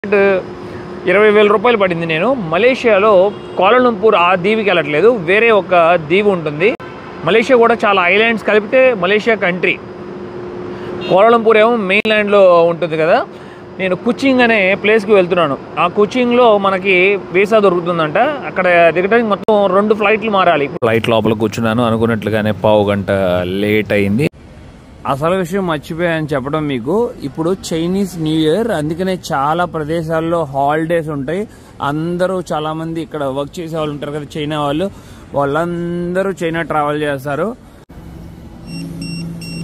20,000 రూపాయలు పడింది. నేను మలేషియాలో కోలాలంపూర్ ఆ దీవికి వెళ్ళట్లేదు, వేరే ఒక దీవి ఉంటుంది. మలేషియా కూడా చాలా ఐలాండ్స్ కలిపితే మలేషియా కంట్రీ. కోలాలంపూర్ ఏమో మెయిన్ ల్యాండ్లో ఉంటుంది కదా. నేను కుచింగ్ అనే ప్లేస్కి వెళ్తున్నాను. ఆ కుచింగ్లో మనకి వీసా దొరుకుతుందంట. అక్కడ దిగడానికి మొత్తం 2 ఫ్లైట్లు మారాలి. ఫ్లైట్ లోపల కూర్చున్నాను, అనుకున్నట్లుగానే పావు గంట లేట్ అయింది. అసలు విషయం మర్చిపోయాను చెప్పడం మీకు. ఇప్పుడు చైనీస్ న్యూ ఇయర్, అందుకనే చాలా ప్రదేశాల్లో హాలిడేస్ ఉంటాయి. అందరూ చాలా మంది ఇక్కడ వర్క్ చేసే వాళ్ళు ఉంటారు కదా, చైనా వాళ్ళందరూ చైనా ట్రావెల్ చేస్తారు.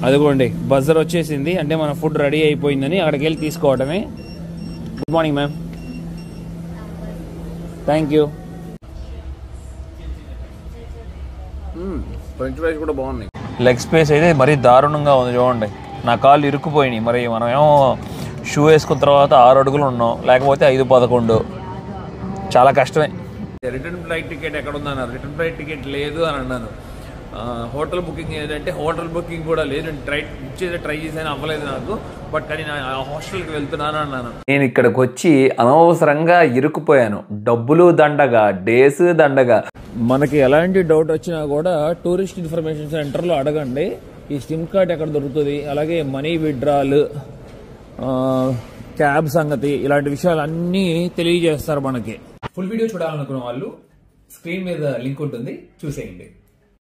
అదిగోండి బజర్ వచ్చేసింది, అంటే మన ఫుడ్ రెడీ అయిపోయిందని అక్కడికి వెళ్ళి తీసుకోవడమే. Good morning ma'am. Thank you. French fries కూడా బాగున్నాయి. లెగ్ స్పేస్ అయితే మరీ దారుణంగా ఉంది చూడండి. నా కాళ్ళు ఇరుక్కుపోయినాయి. మరి మనం ఏమో షూ వేసుకున్న తర్వాత 6 అడుగులు ఉన్నాం, లేకపోతే 5-11. చాలా కష్టమే. రిటర్న్ ఫ్లైట్ టికెట్ ఎక్కడ ఉందన్నారు. రిటర్న్ ఫ్లైట్ టికెట్ లేదు అని అన్నాను. హోటల్ బుకింగ్ ఏంటంటే హోటల్ బుకింగ్ కూడా లేదు. ట్రై చేసాను, అవ్వలేదు నాకు. బట్ కానీ నా హాస్టల్కి వెళ్తున్నాను అన్నాను. నేను ఇక్కడికి వచ్చి అనవసరంగా ఇరుక్కుపోయాను. డబ్బులు దండగా, డేస్ దండగా. మనకి ఎలాంటి డౌట్ వచ్చినా కూడా టూరిస్ట్ ఇన్ఫర్మేషన్ సెంటర్లో అడగండి. ఈ సిమ్ కార్డ్ ఎక్కడ దొరుకుతుంది, అలాగే మనీ విత్డ్రాల్, క్యాబ్ సంగతి, ఇలాంటి విషయాలు అన్నీ తెలియజేస్తారు మనకి. ఫుల్ వీడియో చూడాలనుకున్న వాళ్ళు స్క్రీన్ మీద లింక్ ఉంటుంది, చూసేయండి.